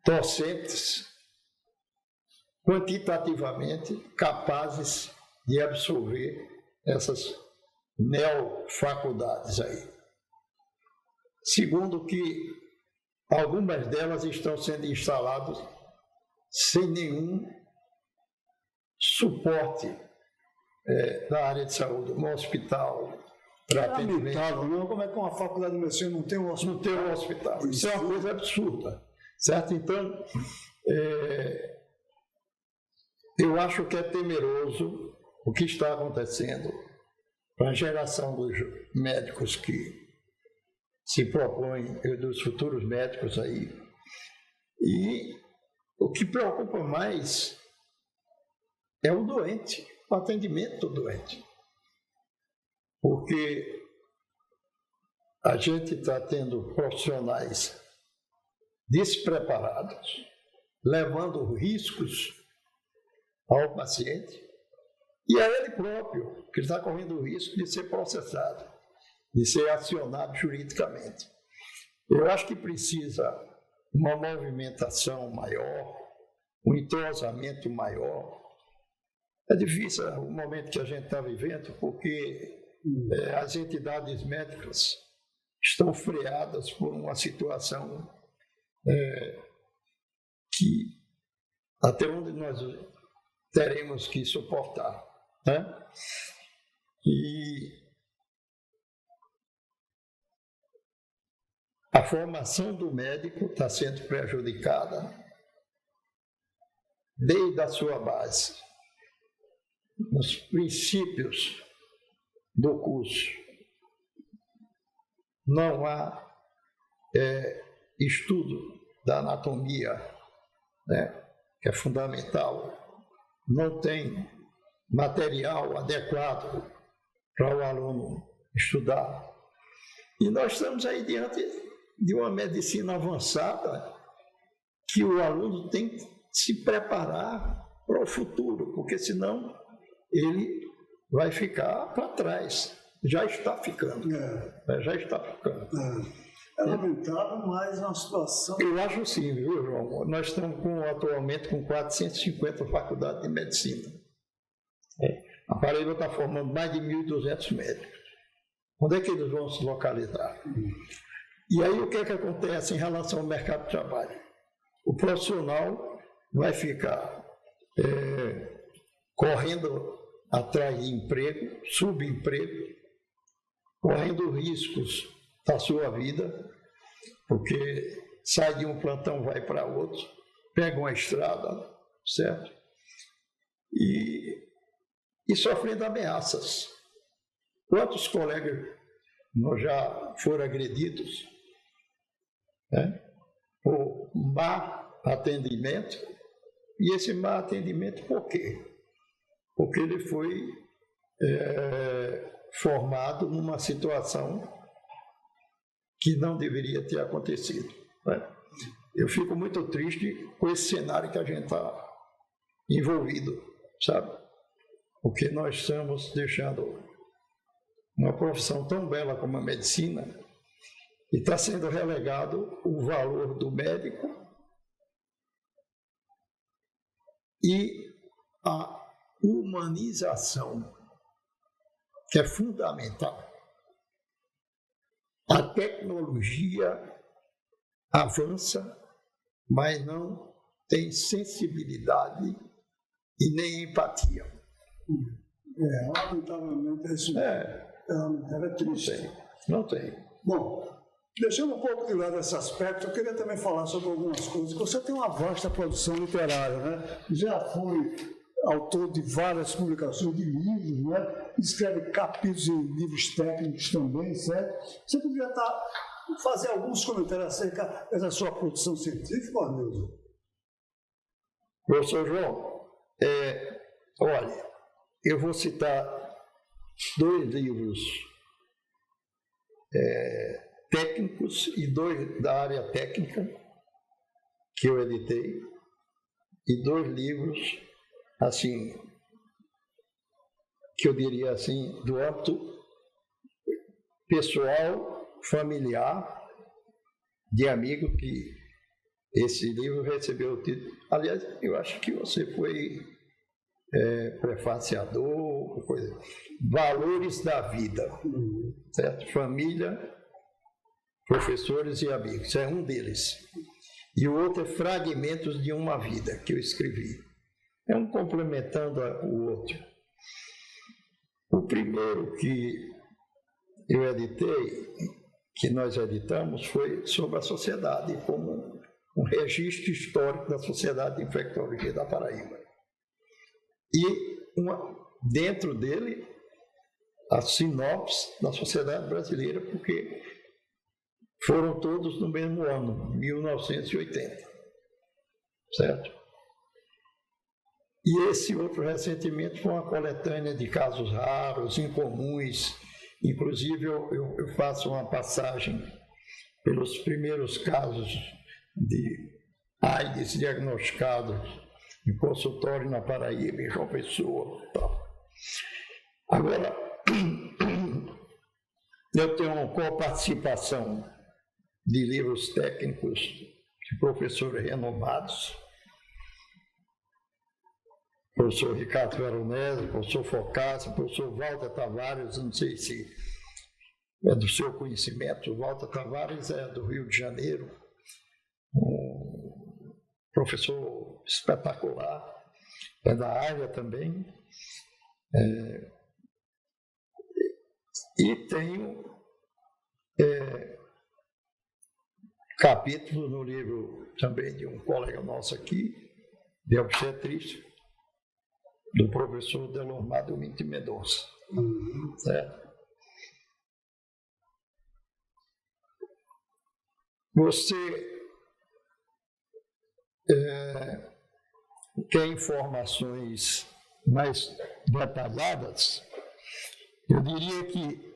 docentes quantitativamente capazes de absorver essas neofaculdades aí. Segundo que algumas delas estão sendo instaladas sem nenhum suporte da área de saúde, um hospital para atendimento. Não? Como é que uma faculdade de medicina não tem um hospital? Não tem um hospital. Isso é uma coisa absurda, certo? Então, eu acho que é temeroso o que está acontecendo para a geração dos médicos que se propõem, dos futuros médicos aí. E o que preocupa mais é o doente, o atendimento do doente. Porque a gente está tendo profissionais despreparados, levando riscos ao paciente e a ele próprio, que está correndo o risco de ser processado, de ser acionado juridicamente. Eu acho que precisa uma movimentação maior, um entrosamento maior. É difícil o momento que a gente está vivendo, porque as entidades médicas estão freadas por uma situação que até onde nós teremos que suportar, né? E a formação do médico está sendo prejudicada desde a sua base, nos princípios do curso. Não há estudo da anatomia, né, que é fundamental. Não tem material adequado para o aluno estudar. E nós estamos aí diante de uma medicina avançada que o aluno tem que se preparar para o futuro, porque senão ele vai ficar para trás. Já está ficando. Já está ficando. É lamentável, mas é uma situação... Eu acho sim, viu, João? Nós estamos atualmente com 450 faculdades de medicina. A Paraíba está formando mais de 1.200 médicos. Onde é que eles vão se localizar? E aí o que é que acontece em relação ao mercado de trabalho? O profissional vai ficar correndo atrás de emprego, subemprego, correndo riscos da sua vida, porque sai de um plantão, vai para outro, pega uma estrada, certo? E sofrendo ameaças. Quantos colegas já foram agredidos, né, por má atendimento? E esse má atendimento por quê? Porque ele foi formado numa situação que não deveria ter acontecido, né? Eu fico muito triste com esse cenário que a gente está envolvido, sabe? Porque nós estamos deixando uma profissão tão bela como a medicina e está sendo relegado o valor do médico e a humanização, que é fundamental. A tecnologia avança, mas não tem sensibilidade e nem empatia. Lamentavelmente é isso. É triste. Não tem. Bom, deixando um pouco de lado esse aspecto, eu queria também falar sobre algumas coisas. Você tem uma vasta produção literária, né? Já foi autor de várias publicações de livros, né? Escreve capítulos em livros técnicos também, certo? Você poderia fazer alguns comentários acerca dessa sua produção científica, Arnildo? Professor João, olha, eu vou citar 2 livros técnicos e 2 da área técnica que eu editei, e 2 livros, assim, que eu diria assim, do âmbito pessoal, familiar, de amigo, que esse livro recebeu o título. Aliás, eu acho que você foi prefaciador, coisa. Valores da Vida, certo? Família, professores e amigos, é um deles. E o outro é Fragmentos de uma Vida, que eu escrevi. É um complementando o outro. O primeiro que eu editei, que nós editamos, foi sobre a sociedade, como um registro histórico da Sociedade de Infectologia da Paraíba. E dentro dele, a sinopse da sociedade brasileira, porque foram todos no mesmo ano, 1980, certo? E esse outro, recentemente, foi uma coletânea de casos raros, incomuns. Inclusive, eu faço uma passagem pelos primeiros casos de AIDS diagnosticados em consultório na Paraíba, em João Pessoa. Agora, eu tenho coparticipação de livros técnicos de professores renomados, professor Ricardo Veronese, professor Focassi, professor Walter Tavares, não sei se é do seu conhecimento. O Walter Tavares é do Rio de Janeiro, um professor espetacular, é da área também. E tenho capítulos no livro também de um colega nosso aqui, de obstetrícia, do professor Delomar Domingos Mendonça. Certo? Você quer informações mais detalhadas? Eu diria que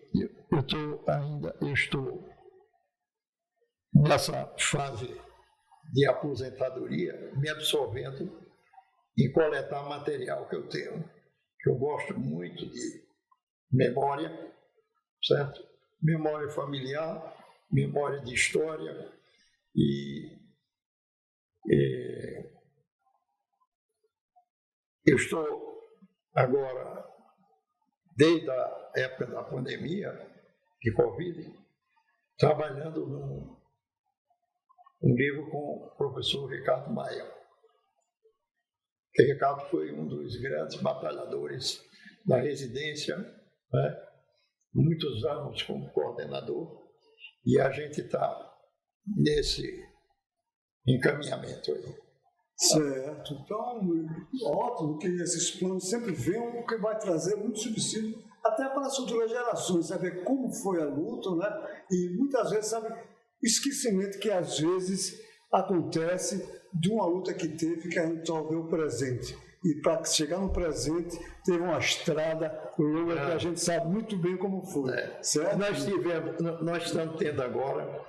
eu estou nessa fase de aposentadoria, me absorvendo em coletar material que eu tenho, que eu gosto muito de memória, certo? Memória familiar, memória de história e eu estou agora, desde a época da pandemia de Covid, trabalhando num livro com o professor Ricardo Maia. O Ricardo foi um dos grandes batalhadores da residência, né? Muitos anos como coordenador, e a gente está nesse encaminhamento aí. Certo. Então, ótimo que esses planos sempre venham, porque vai trazer muito subsídio até para as futuras gerações, saber como foi a luta, né? E muitas vezes, sabe, esquecimento que às vezes acontece de uma luta que teve, que a gente só vê o presente. E para chegar no presente, teve uma estrada longa que a gente sabe muito bem como foi. Certo? Nós estamos tendo agora,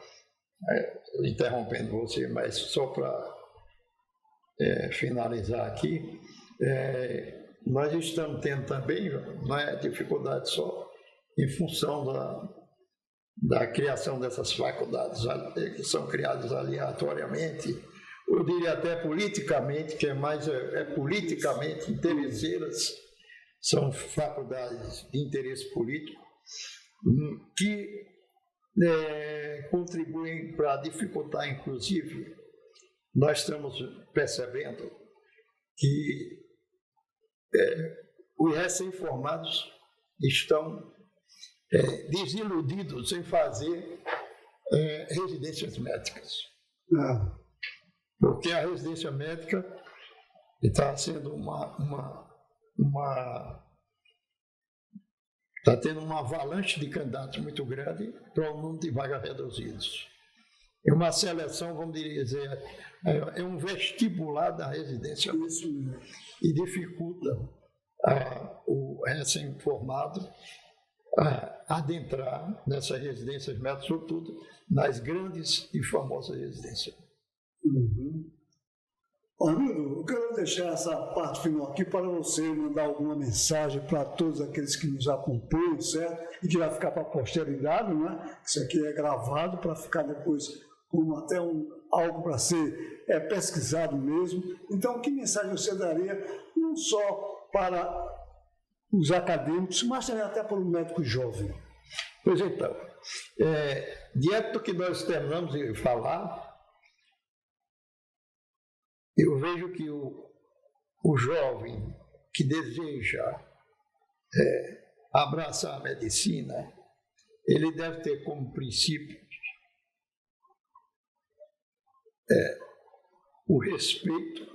interrompendo você, mas só para finalizar aqui, nós estamos tendo também, não é dificuldade só em função da criação dessas faculdades que são criadas aleatoriamente, eu diria até politicamente, que é politicamente interesseiras, são faculdades de interesse político, que contribuem para dificultar, inclusive, nós estamos percebendo que os recém-formados estão desiludidos em fazer residências médicas. Porque a residência médica está sendo está tendo uma avalanche de candidatos muito grande para um número de vagas reduzidos. É uma seleção, vamos dizer, é um vestibular da residência médica e dificulta o recém-formado adentrar nessas residências médicas, sobretudo nas grandes e famosas residências. Amigo, eu quero deixar essa parte final aqui para você mandar alguma mensagem para todos aqueles que nos acompanham, certo? E que vai ficar para a posteridade, né? Isso aqui é gravado para ficar depois como até algo para ser pesquisado mesmo. Então, que mensagem você daria, não só para os acadêmicos, mas também até para o médico jovem? Pois então, diante do que nós terminamos de falar, eu vejo que o jovem que deseja abraçar a medicina, ele deve ter como princípio o respeito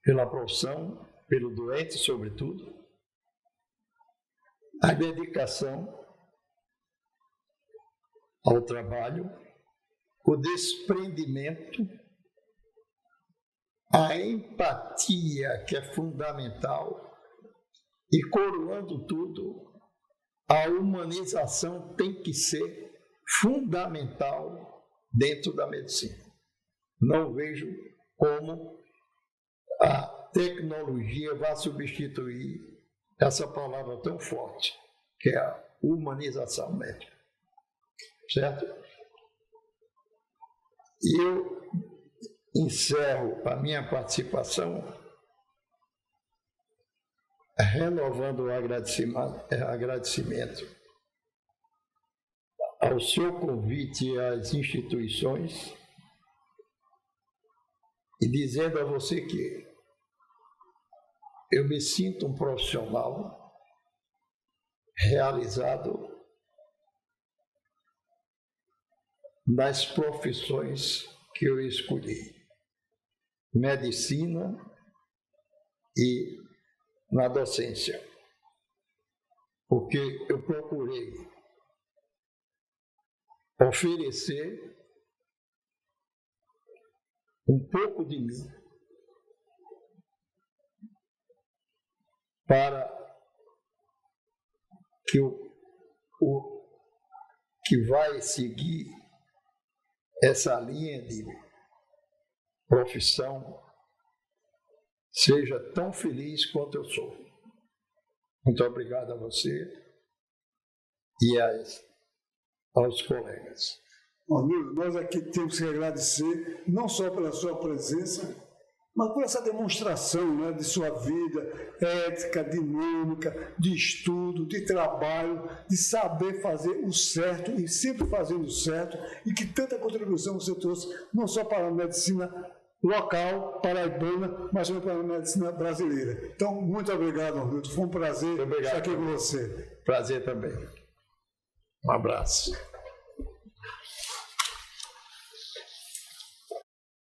pela profissão, pelo doente, sobretudo, a dedicação ao trabalho, o desprendimento, a empatia, que é fundamental, e coroando tudo, a humanização tem que ser fundamental dentro da medicina. Não vejo como a tecnologia vai substituir essa palavra tão forte, que é a humanização médica. Certo? E eu encerro a minha participação renovando o agradecimento ao seu convite às instituições e dizendo a você que eu me sinto um profissional realizado nas profissões que eu escolhi, medicina e na docência, porque eu procurei oferecer um pouco de mim para que o que vai seguir essa linha de profissão seja tão feliz quanto eu sou. Muito obrigado a você e aos colegas. Nildo, nós aqui temos que agradecer não só pela sua presença, mas por essa demonstração, né, de sua vida ética, dinâmica, de estudo, de trabalho, de saber fazer o certo e sempre fazendo o certo, e que tanta contribuição você trouxe, não só para a medicina local, paraibana, mas também para a medicina brasileira. Então, muito obrigado, Nildo. Foi um prazer estar aqui com você. Prazer também. Um abraço.